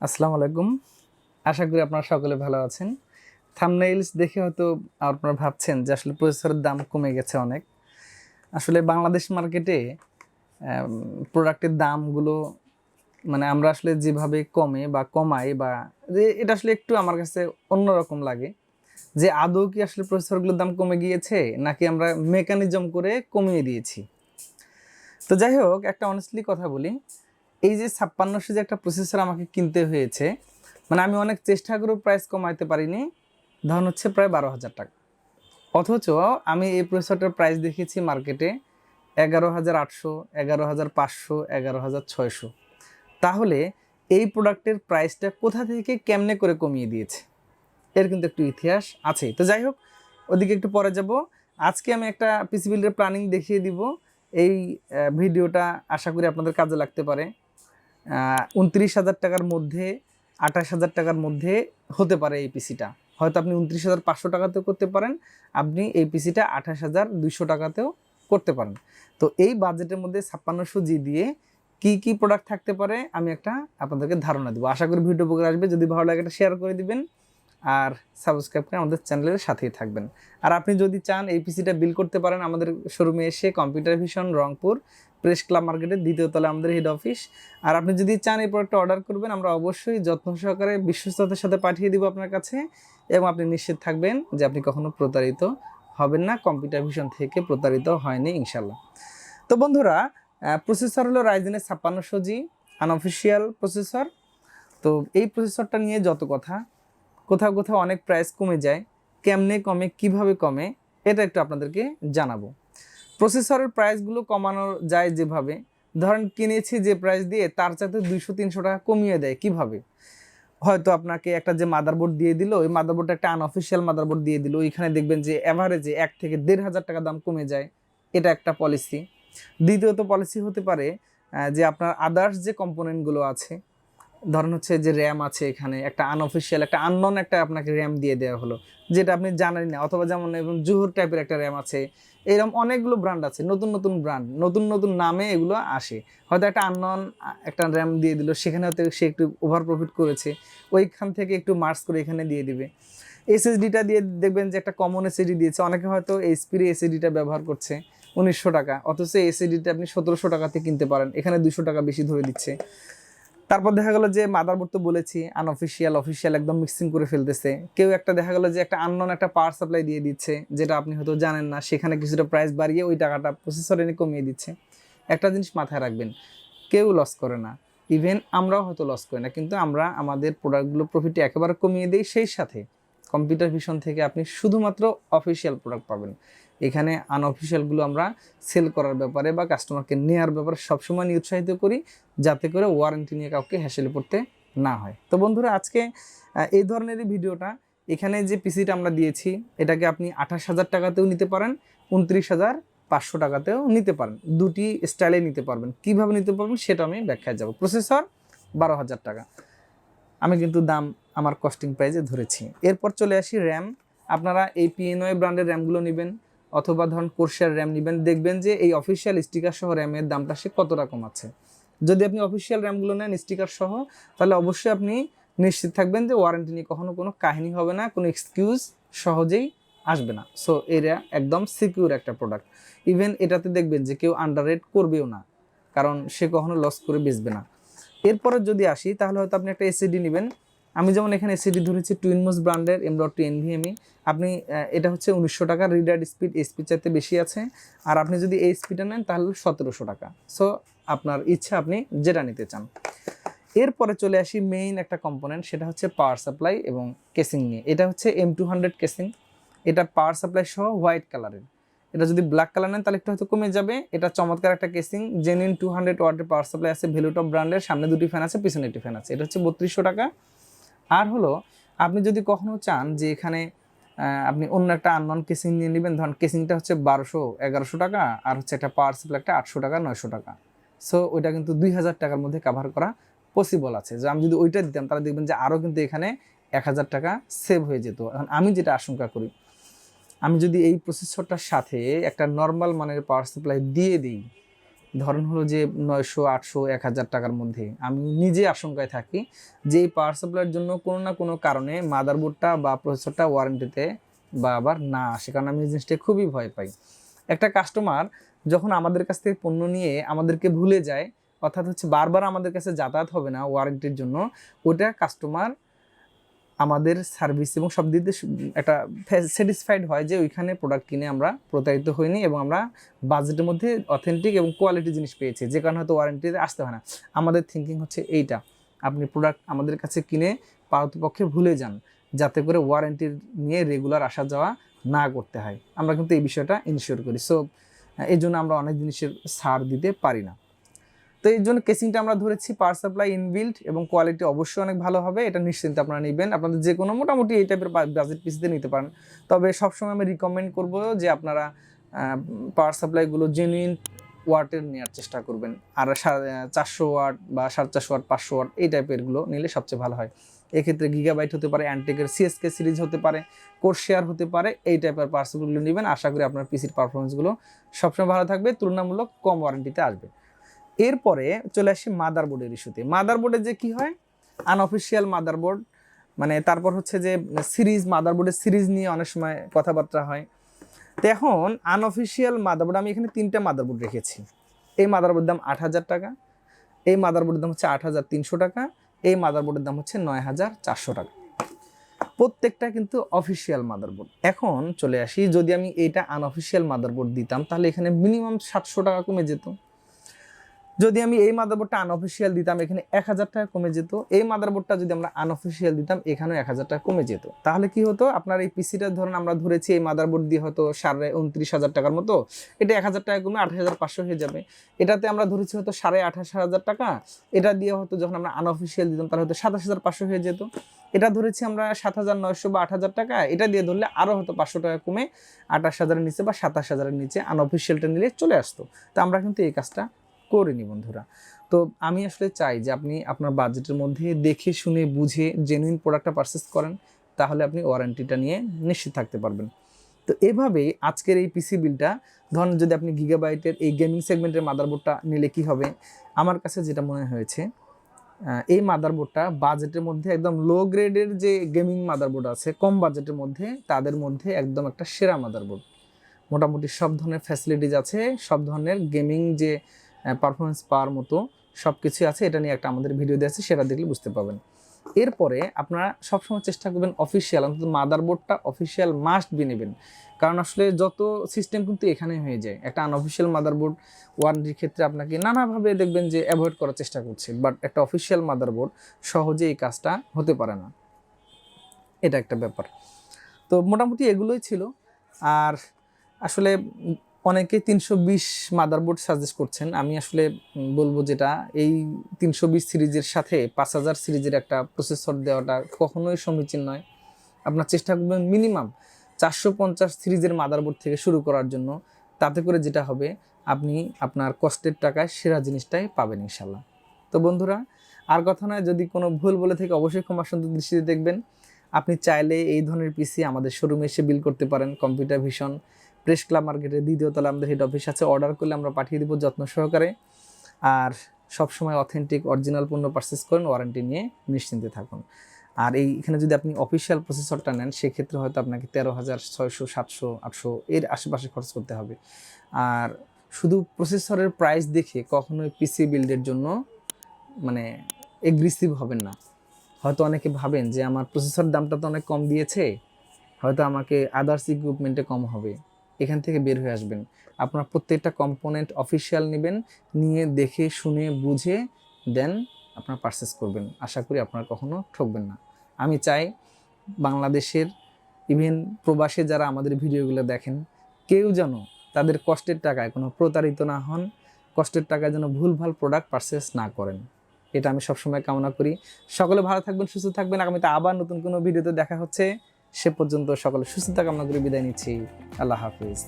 আসসালামু আলাইকুম। আশা করি আপনারা সকলে ভালো আছেন। থাম্বনেইলস দেখে হয়তো আপনারা ভাবছেন যে আসলে প্রসেসরের দাম কমে গেছে অনেক। আসলে বাংলাদেশ মার্কেটে প্রোডাক্টের দামগুলো মানে আমরা আসলে যেভাবে কমে বা কমাই বা এটা আসলে একটু আমার কাছে অন্যরকম লাগে যে আদৌ কি আসলে প্রসেসরগুলোর দাম কমে গিয়েছে নাকি আমরা মেকানিজম করে কমিয়ে দিয়েছি। তো যাই হোক, একটা অনেস্টলি কথা বলি, এই যে 5600 যে একটা প্রসেসর আমাকে কিনতে হয়েছে, মানে আমি অনেক চেষ্টা করেও প্রাইস কমাইতে পারিনি। ধরুন হচ্ছে প্রায় 12,000 টাকা। অথচ আমি এই প্রসেসরটার প্রাইস দেখেছি মার্কেটে 11,800, 11,500, 11,600। তাহলে এই প্রোডাক্টের প্রাইসটা কোথা থেকে কেমনে করে কমিয়ে দিয়েছে, এর কিন্তু একটু ইতিহাস আছে। তো যাই হোক, ওদিকে একটু পরে যাব। আজকে আমি একটা পিসি বিল্ডের প্ল্যানিং দেখিয়ে দিব। এই ভিডিওটা আশা করি আপনাদের কাজে লাগতে পারে। 29,000 টাকার মধ্যে, 28,000 টাকার মধ্যে হতে পারে এই পিসিটা। হয়তো আপনি 29,500 টাকাতেও করতে পারেন, আপনি এই পিসিটা 28,200 টাকাতেও করতে পারেন। তো এই বাজেটের মধ্যে 5600G দিয়ে কি কি প্রোডাক্ট থাকতে পারে আমি একটা আপনাদেরকে ধারণা দেবো। আশা করি ভিডিও উপকার আসবে। যদি ভালো লাগে এটা শেয়ার করে দিবেন আর সাবস্ক্রাইব করে আমাদের চ্যানেলের সাথেই থাকবেন। আর আপনি যদি চান এই পিসিটা বিল করতে পারেন আমাদের শোরুমে এসে, computer vision, Rangpur press club মার্কেটের 2য় তলায় আমাদের হেড অফিস। আর আপনি যদি চান এই প্রোডাক্টটা অর্ডার করবেন, আমরা অবশ্যই যত্ন সহকারে বিশ্বস্ততার সাথে পাঠিয়ে দিব আপনার কাছে, এবং আপনি নিশ্চিত থাকবেন যে আপনি কখনো প্রতারিত হবেন না। কম্পিউটার ভিশন থেকে প্রতারিত হয়নি ইনশাল্লাহ। তো বন্ধুরা, প্রসেসর হলো রাইজেনের 5600G আনঅফিসিয়াল প্রসেসর। তো এই প্রসেসরটা নিয়ে যত কথা, কোথাও কোথাও অনেক প্রাইস কমে যায়, কেমনে কমে, কিভাবে কমে, এটা একটু আপনাদেরকে জানাবো। প্রসেসরের প্রাইসগুলো কমানো যায় যেভাবে, ধরেন কিনেছি যে প্রাইস দিয়ে তার চাইতে 200-300 টাকা কমিয়ে দেয়। কিভাবে? হয়তো আপনাকে একটা যে মাদারবোর্ড দিয়ে দিল, ওই মাদারবোর্ডটা একটা আনঅফিসিয়াল মাদারবোর্ড দিয়ে দিল, ওইখানে দেখবেন যে অ্যাভারেজে 1 থেকে 1,500 টাকা দাম কমে যায়। এটা একটা পলিসি। দ্বিতীয়ত পলিসি হতে পারে যে আপনার আদার্স যে কম্পোনেন্টগুলো আছে, ধরেন হচ্ছে যে র্যাম আছে, এখানে একটা আনঅফিসিয়াল একটা আননন একটা আপনাকে র্যাম দিয়ে দেওয়া হলো, যেটা আপনি জানেন না। অথবা যেমন এবং জোহর টাইপের একটা র্যাম আছে, এরকম অনেকগুলো ব্র্যান্ড আছে, নতুন নতুন ব্র্যান্ড, নতুন নতুন নামে এগুলো আসে। হয়তো একটা আননন একটা র্যাম দিয়ে দিল, সেখানে হয়তো সে একটু ওভার প্রফিট করেছে, ওইখান থেকে একটু মার্কস করে এখানে দিয়ে দিবে। এসএসডিটা দিয়ে দেখবেন যে একটা কমন এসএসডি দিয়েছে, অনেকে হয়তো এইচপির এসএসডিটা ব্যবহার করছে 1900 টাকা, অথচ এসএসডিটা আপনি 1700 টাকাতে কিনতে পারেন, এখানে 200 টাকা বেশি ধরে দিচ্ছে। তারপর দেখা গেল যে মাদারবোর্ড তো বলেছি আনঅফিসিয়াল অফিসিয়াল একদম মিক্সিং করে ফেলতেছে। কেউ একটা দেখা গেল যে একটা আননোন একটা পাওয়ার সাপ্লাই দিয়ে দিচ্ছে, যেটা আপনি হয়তো জানেন না, সেখানে কিছুটা প্রাইস বাড়িয়ে ওই টাকাটা প্রসেসর এনে কমিয়ে দিচ্ছে। একটা জিনিস মাথায় রাখবেন, কেউ লস করে না, ইভেন আমরাও হয়তো লস করি না, কিন্তু আমরা আমাদের প্রোডাক্টগুলো প্রফিটে একেবারে কমিয়ে দিই। সেই সাথে কম্পিউটার ভিশন থেকে আপনি শুধুমাত্র অফিসিয়াল প্রোডাক্ট পাবেন। এখানে আনঅফিসিয়ালগুলো আমরা সেল করার ব্যাপারে বা কাস্টমারকে নেওয়ার ব্যাপারে সবসময় উৎসাহিত করি, যাতে করে ওয়ারেন্টি নিয়ে কাউকে হ্যাসেলে পড়তে না হয়। তো বন্ধুরা, আজকে এই ধরনেরই ভিডিওটা। এখানে যে পিসিটা আমরা দিয়েছি, এটাকে আপনি 28,000 টাকাতেও নিতে পারেন, 29,500 টাকাতেও নিতে পারেন। দুটি স্টাইলে নিতে পারবেন। কিভাবে নিতে পারবেন সেটা আমি ব্যাখ্যায় যাব। প্রসেসর 12,000 টাকা, আমি কিন্তু দাম আমার কস্টিং প্রাইসে ধরেছি। এরপর চলে আসি র্যাম। আপনারা এই পিএনওয়ে ব্র্যান্ডের র্যামগুলো নেবেন, অথবা ধরুন কোর্সার র্যাম নেবেন, দেখবেন যে এই অফিসিয়াল স্টিকার সহ র্যামের দামটা সে কত রকম আছে। যদি আপনি অফিসিয়াল র্যামগুলো নেন স্টিকার সহ, তাহলে অবশ্যই আপনি নিশ্চিত থাকবেন যে ওয়ারেন্টি নিয়ে কখনো কোনো কাহিনী হবে না, কোনো এক্সকিউজ সহজেই আসবে না। সো এরা একদম সিকিউর একটা প্রোডাক্ট। ইভেন এটাতে দেখবেন যে কেউ আন্ডাররেট করবেও না, কারণ সে কখনো লস করে বেচবে না। এরপরে যদি আসি, তাহলে হয়তো আপনি একটা এসিডি নেবেন। আমি যেমন এখানে এসিডি ধরেছি টুইনমোস ব্র্যান্ডের M.2 NVMe। আপনি এটা হচ্ছে 1900 টাকা, রিডার স্পিড স্পিড চাইতে বেশি আছে। আর আপনি যদি এই স্পিডটা নেন তাহলে 1700 টাকা। সো আপনার ইচ্ছা আপনি যেটা নিতে চান। এরপরে চলে আসি মেইন একটা কম্পোনেন্ট, সেটা হচ্ছে পাওয়ার সাপ্লাই এবং কেসিং নিয়ে। এটা হচ্ছে M200 কেসিং, এটা পাওয়ার সাপ্লাই সহ হোয়াইট কালারের। এটা যদি ব্ল্যাক কালার নেন তাহলে একটু হয়তো কমে যাবে। এটা চমৎকার একটা কেসিং, জেনুইন 200 ওয়াটের পাওয়ার সাপ্লাই আছে, ভ্যালুটপ ব্র্যান্ডের। সামনে দুটি ফ্যান আছে, পিছনে একটি ফ্যান আছে। এটা হচ্ছে 3200 টাকা। আর হলো, আপনি যদি কখনো চান যে এখানে আপনি অন্য একটা আননন কেসিং নিয়ে নেবেন, ধরুন কেসিংটা হচ্ছে 1200-1100 টাকা, আর হচ্ছে একটা পাওয়ার সাপ্লাই একটা 800 টাকা 900 টাকা। সো ওইটা কিন্তু 2000 টাকার মধ্যে কাভার করা পসিবল আছে। যে আমি যদি ওইটা দিতাম তাহলে দেখবেন যে আরও কিন্তু এখানে 1000 টাকা সেভ হয়ে যেত। এখন আমি যেটা আশঙ্কা করি, আমি যদি এই প্রসেসরটার সাথে একটা নর্মাল মানের পাওয়ার সাপ্লাই দিয়ে দিই, ধরেন হলো যে 900, 800, 1000 টাকার মধ্যে, আমি নিজে আশঙ্কায় থাকি যে এই পাওয়ার সাপ্লাইয়ের জন্য কোনো না কোনো কারণে মাদারবোর্ডটা বা প্রসেসরটা ওয়ারেন্টিতে বা আবার না আসে, কারণ আমি এই জিনিসটা খুবই ভয় পাই। একটা কাস্টমার যখন আমাদের কাছ থেকে পণ্য নিয়ে আমাদেরকে ভুলে যায়, অর্থাৎ হচ্ছে বারবার আমাদের কাছে যাতায়াত হবে না ওয়ারেন্টির জন্য, ওটা কাস্টমার আমাদের সার্ভিস এবং সব দিক দিয়ে একটা স্যাটিসফাইড হয় যে ওইখানে প্রোডাক্ট কিনে আমরা প্রতারিত হইনি এবং আমরা বাজেটের মধ্যে অথেন্টিক এবং কোয়ালিটি জিনিস পেয়েছি, যে কারণে হয়তো ওয়ারেন্টিতে আসতে হয় না। আমাদের থিঙ্কিং হচ্ছে এইটা, আপনি প্রোডাক্ট আমাদের কাছে কিনে পারতপক্ষে ভুলে যান, যাতে করে ওয়ারেন্টি নিয়ে রেগুলার আসা যাওয়া না করতে হয়। আমরা কিন্তু এই বিষয়টা ইনশিওর করি। সো এই জন্য আমরা অনেক জিনিসের ছাড় দিতে পারি না। তো এই জন্য কেসিংটা আমরা ধরেছি পাওয়ার সাপ্লাই ইনবিল্ট এবং কোয়ালিটি অবশ্যই অনেক ভালো হবে, এটা নিশ্চিন্তে আপনারা নেবেন। আপনাদের যে কোনো মোটামুটি এই টাইপের বাজেট পিসিতে নিতে পারেন। তবে সবসময় আমি রিকমেন্ড করব যে আপনারা পাওয়ার সাপ্লাইগুলো জেনুইন ওয়াটের নেওয়ার চেষ্টা করবেন, আর 400 ওয়াট বা 450 ওয়াট, 500 ওয়াট এই টাইপেরগুলো নিলে সবচেয়ে ভালো হয়। এক্ষেত্রে গিগাবাইট হতে পারে, অ্যান্টেকের সিএসকে সিরিজ হতে পারে, কোর্সিয়ার হতে পারে, এই টাইপের পার্টসগুলো নেবেন। আশা করি আপনার পিসির পারফরমেন্সগুলো সবসময় ভালো থাকবে, তুলনামূলক কম ওয়ারেন্টিতে আসবে। এরপরে চলে আসি মাদারবোর্ডের ইস্যুতে। মাদারবোর্ডে যে কি হয়, আনঅফিসিয়াল মাদারবোর্ড, মানে তারপর হচ্ছে যে সিরিজ, মাদারবোর্ডের সিরিজ নিয়ে অনেক সময় কথাবার্তা হয়। তো এখন আনঅফিসিয়াল মাদারবোর্ড, আমি এখানে 3টা মাদারবোর্ড রেখেছি। এই মাদারবোর্ডের দাম 8000 টাকা, এই মাদারবোর্ডের দাম হচ্ছে 8300 টাকা, এই মাদারবোর্ডের দাম হচ্ছে 9400 টাকা। প্রত্যেকটা কিন্তু অফিসিয়াল মাদারবোর্ড। এখন চলে আসি, যদি আমি এইটা আনঅফিসিয়াল মাদারবোর্ড দিতাম তাহলে এখানে মিনিমাম 700 টাকা কমে যেত। যদি আমি এই মাদারবোর্ডটা আনঅফিসিয়াল দিতাম এখানে 1000 টাকা কমে যেত। এই মাদারবোর্ডটা যদি আমরা আনঅফিসিয়াল দিতাম এখানেও 1000 টাকা কমে যেত। তাহলে কি হতো, আপনার এই পিসিটা ধরুন আমরা ধরেছি এই মাদারবোর্ড দিয়ে হয়তো 29,500 টাকার মতো, এটা 1000 টাকা কমে 28,500 হয়ে যাবে। এটাতে আমরা ধরেছি হয়তো 28,500 টাকা, এটা দিয়ে হয়তো যখন আমরা আনঅফিসিয়াল দিতাম তাহলে হয়তো 27,500 হয়ে যেত। এটা ধরেছি আমরা 7,900 বা 8,000 টাকা, এটা দিয়ে ধরলে আরও হয়তো 500 টাকা কমে 28,000-এর নিচে বা 27,000-এর নিচে আনঅফিসিয়ালটা নিলে চলে আসতো। তো আমরা কিন্তু এই কাজটা করিনি বন্ধুরা। তো আমি আসলে চাই যে আপনি আপনার বাজেটের মধ্যে দেখে শুনে বুঝে জেনুইন প্রোডাক্টটা পারচেস করেন, তাহলে আপনি ওয়ারেন্টিটা নিয়ে নিশ্চিত থাকতে পারবেন। তো এভাবেই আজকের এই পিসি বিলটা, ধরুন যদি আপনি গিগাবাইটের এই গেমিং সেগমেন্টের মাদারবোর্ডটা নিলে কি হবে, আমার কাছে যেটা মনে হয়েছে, এই মাদারবোর্ডটা বাজেটের মধ্যে একদম লো গ্রেডের যে গেমিং মাদারবোর্ড আছে কম বাজেটের মধ্যে, তাদের মধ্যে একদম একটা সেরা মাদারবোর্ড। মোটামুটি সব ধরনের ফ্যাসিলিটিস আছে, সব ধরনের গেমিং যে পারফরমেন্স পাওয়ার মতো সব কিছু আছে। এটা নিয়ে একটা আমাদের ভিডিও দিয়ে আছে, সেটা দেখলে বুঝতে পারবেন। এরপরে আপনারা সবসময় চেষ্টা করবেন অফিসিয়াল, অন্তত মাদারবোর্ডটা অফিসিয়াল মাস্ট বি নেবেন, কারণ আসলে যত সিস্টেম কিন্তু এখানে হয়ে যায়। একটা আনঅফিসিয়াল মাদারবোর্ড ওয়ারেন্টির ক্ষেত্রে আপনাকে নানাভাবে দেখবেন যে অ্যাভয়েড করার চেষ্টা করছে, বাট একটা অফিসিয়াল মাদারবোর্ড সহজে এই কাজটা হতে পারে না, এটা একটা ব্যাপার। তো মোটামুটি এগুলোই ছিল। আর আসলে অনেকে 320 মাদারবোর্ড সাজেস্ট করছেন, আমি আসলে বলবো যেটা এই 320 সিরিজের সাথে 5000 সিরিজের একটা প্রসেসর দেওয়াটা কখনোই সমীচীন নয়। আপনার চেষ্টা করবেন মিনিমাম 450 সিরিজের মাদারবোর্ড থেকে শুরু করার জন্য। তাতে করে যেটা হবে, আপনি আপনার কষ্টের টাকায় সেরা জিনিসটাই পাবেন ইনশাল্লাহ। তো বন্ধুরা, আর কথা নয়, যদি কোনো ভুল বলে থেকে অবশ্যই ক্ষমা সুন্দর দৃষ্টিতে দেখবেন। আপনি চাইলে এই ধরনের পিসি আমাদের শোরুমে এসে বিল করতে পারেন। কম্পিউটার ভিশন, প্রেস ক্লাব মার্কেটের 2য় তলায় আমাদের হেড অফিস আছে। অর্ডার করলে আমরা পাঠিয়ে দেবো যত্ন সহকারে। আর সবসময় অথেন্টিক অরিজিনাল পণ্য পারচেস করেন, ওয়ারেন্টি নিয়ে নিশ্চিন্তে থাকুন। আর এখানে যদি আপনি অফিসিয়াল প্রসেসরটা নেন সেক্ষেত্রে হয়তো আপনাকে 13,600, 700, 800 এর আশেপাশে খরচ করতে হবে। আর শুধু প্রসেসরের প্রাইস দেখে কখনোই পিসি বিল্ডের জন্য মানে এগ্রেসিভ হবেন না। হয়তো অনেকে ভাবেন যে আমার প্রসেসর দামটা তো অনেক কম দিয়েছে, হয়তো আমাকে আদার্স ইকুইপমেন্টে কম হবে। এখান থেকে বের হয়ে আসবেন। আপনার প্রত্যেকটা কম্পোনেন্ট অফিসিয়াল নেবেন, নিয়ে দেখে শুনে বুঝে দেন আপনার পারচেস করবেন। আশা করি আপনারা কখনো ঠকবেন না। আমি চাই বাংলাদেশের ইভেন প্রবাসে যারা আমাদের ভিডিওগুলো দেখেন, কেউ যেন তাদের কষ্টের টাকায় কোনো প্রতারিত না হন, কষ্টের টাকায় যেন ভুলভাল প্রোডাক্ট পারচেস না করেন, এটা আমি সবসময় কামনা করি। সকলে ভালো থাকবেন, সুস্থ থাকবেন। আগামীতে আবার নতুন কোনো ভিডিওতে দেখা হচ্ছে। সে পর্যন্ত সকলে সুস্থতা কামনা করে বিদায় নিচ্ছি। আল্লাহ হাফিজ।